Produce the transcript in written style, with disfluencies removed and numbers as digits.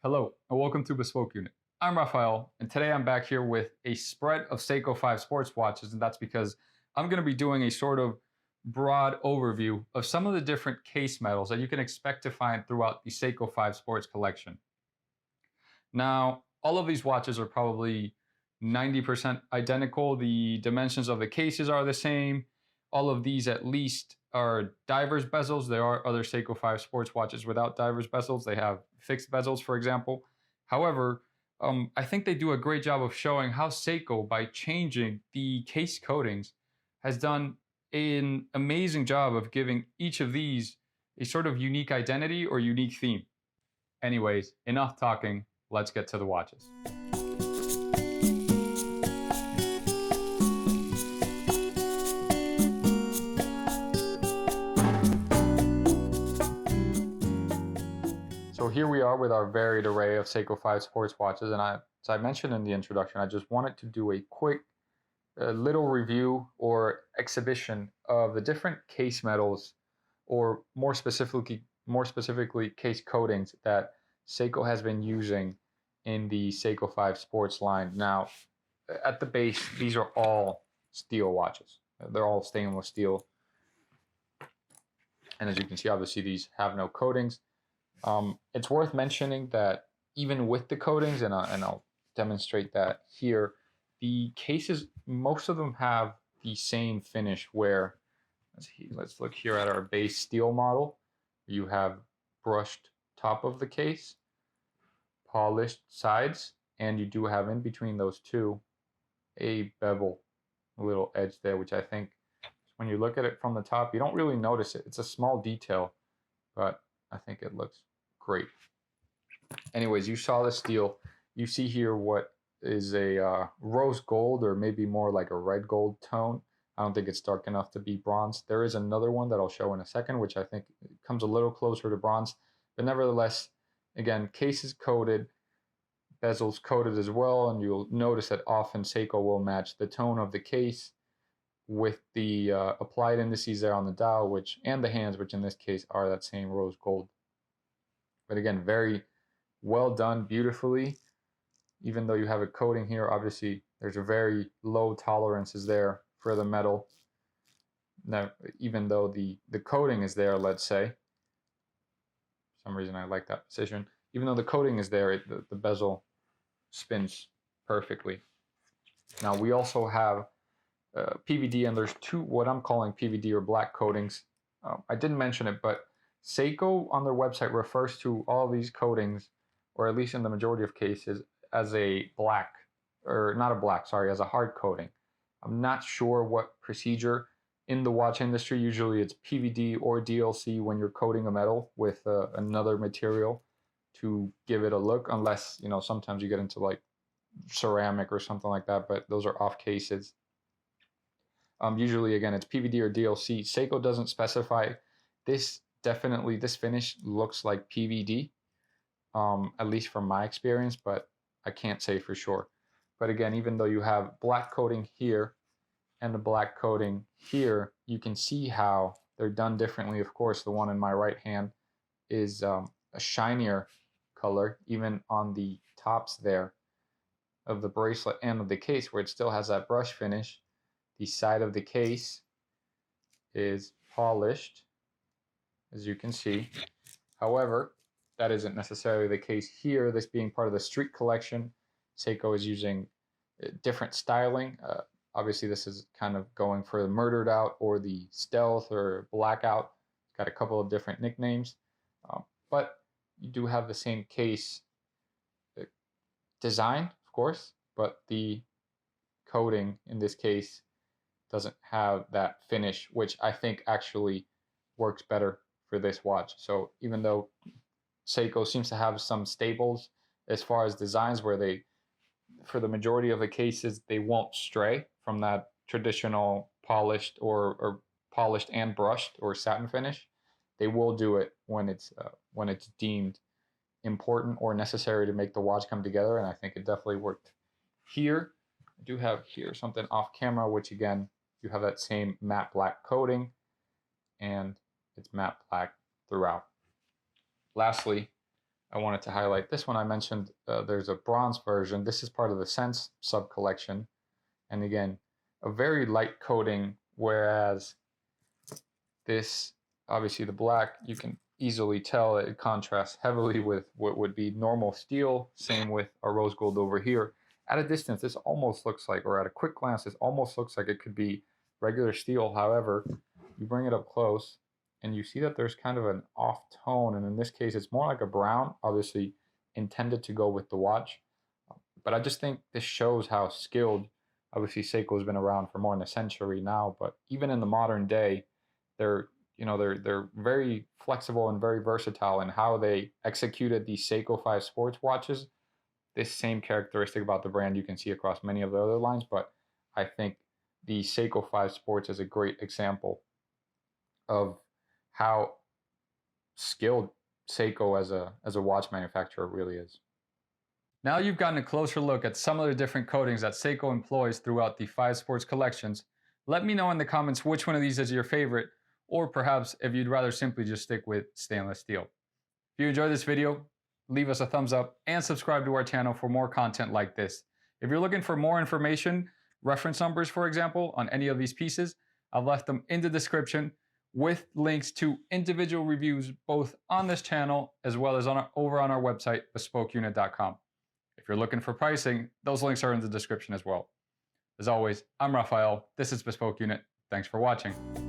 Hello, and welcome to Bespoke Unit. I'm Rafael, and today I'm back here with a spread of Seiko 5 sports watches, and that's because I'm going to be doing a sort of broad overview of some of the different case metals that you can expect to find throughout the Seiko 5 sports collection. Now, all of these watches are probably 90% identical. The dimensions of the cases are the same. All of these at least are divers bezels. There are other Seiko 5 sports watches without divers bezels. They have fixed bezels, for example. However, I think they do a great job of showing how Seiko, by changing the case coatings, has done an amazing job of giving each of these a sort of unique identity or unique theme. Anyways, enough talking. Let's get to the watches. So here we are with our varied array of Seiko 5 sports watches, and as I mentioned in the introduction, I just wanted to do a quick little review or exhibition of the different case metals, or more specifically case coatings that Seiko has been using in the Seiko 5 sports line. Now, at the base, these are all steel watches. They're all stainless steel. And as you can see, obviously these have no coatings. It's worth mentioning that even with the coatings, and I'll demonstrate that here, the cases, most of them have the same finish where, let's look here at our base steel model. You have brushed top of the case, polished sides, and you do have in between those two a bevel, a little edge there, which I think when you look at it from the top, you don't really notice it. It's a small detail, but I think it looks great. Anyways, you saw the steel. You see here what is a rose gold, or maybe more like a red gold tone. I don't think it's dark enough to be bronze. There is another one that I'll show in a second, which I think comes a little closer to bronze. But nevertheless, again, cases coated, bezels coated as well, and you'll notice that often Seiko will match the tone of the case with the applied indices there on the dial, and the hands, which in this case are that same rose gold. But again, very well done, beautifully. Even though you have a coating here, obviously there's a very low tolerances there for the metal. Now, even though the coating is there, let's say, for some reason I like that position. Even though the coating is there, the bezel spins perfectly. Now we also have PVD, and there's two what I'm calling PVD or black coatings. I didn't mention it, but Seiko on their website refers to all of these coatings, or at least in the majority of cases, as a black, or not a black, sorry, as a hard coating. I'm not sure what procedure in the watch industry. Usually it's PVD or DLC when you're coating a metal with another material to give it a look, unless, you know, sometimes you get into like ceramic or something like that, but those are off cases. Usually, again, it's PVD or DLC. Seiko doesn't specify. This finish looks like PVD, at least from my experience, but I can't say for sure. But again, even though you have black coating here and the black coating here, you can see how they're done differently. Of course, the one in my right hand is a shinier color, even on the tops there of the bracelet and of the case, where it still has that brush finish. The side of the case is polished, as you can see. However, that isn't necessarily the case here. This being part of the street collection, Seiko is using different styling. Obviously, this is kind of going for the murdered out or the stealth or blackout. It's got a couple of different nicknames, but you do have the same case design, of course, but the coating in this case doesn't have that finish, which I think actually works better for this watch. So even though Seiko seems to have some staples as far as designs, where they, for the majority of the cases, they won't stray from that traditional polished or polished and brushed or satin finish, they will do it when it's deemed important or necessary to make the watch come together, and I think it definitely worked here. I do have here something off camera, which again, you have that same matte black coating, and it's matte black throughout. Lastly, I wanted to highlight this one. I mentioned there's a bronze version. This is part of the Sense sub-collection. And again, a very light coating, whereas this, obviously the black, you can easily tell it contrasts heavily with what would be normal steel. Same with our rose gold over here. At a distance, this almost looks like, or at a quick glance, this almost looks like it could be regular steel. However, you bring it up close and you see that there's kind of an off tone. And in this case, it's more like a brown, obviously intended to go with the watch. But I just think this shows how skilled, obviously Seiko has been around for more than a century now, but even in the modern day, they're they're very flexible and very versatile in how they executed these Seiko 5 sports watches. This same characteristic about the brand you can see across many of the other lines, but I think the Seiko 5 Sports is a great example of how skilled Seiko as a watch manufacturer really is. Now you've gotten a closer look at some of the different coatings that Seiko employs throughout the 5 Sports collections. Let me know in the comments which one of these is your favorite, or perhaps if you'd rather simply just stick with stainless steel. If you enjoyed this video, leave us a thumbs up and subscribe to our channel for more content like this. If you're looking for more information, reference numbers for example, on any of these pieces, I've left them in the description with links to individual reviews both on this channel as well as over on our website, bespokeunit.com. If you're looking for pricing, those links are in the description as well. As always, I'm Rafael, this is Bespoke Unit. Thanks for watching.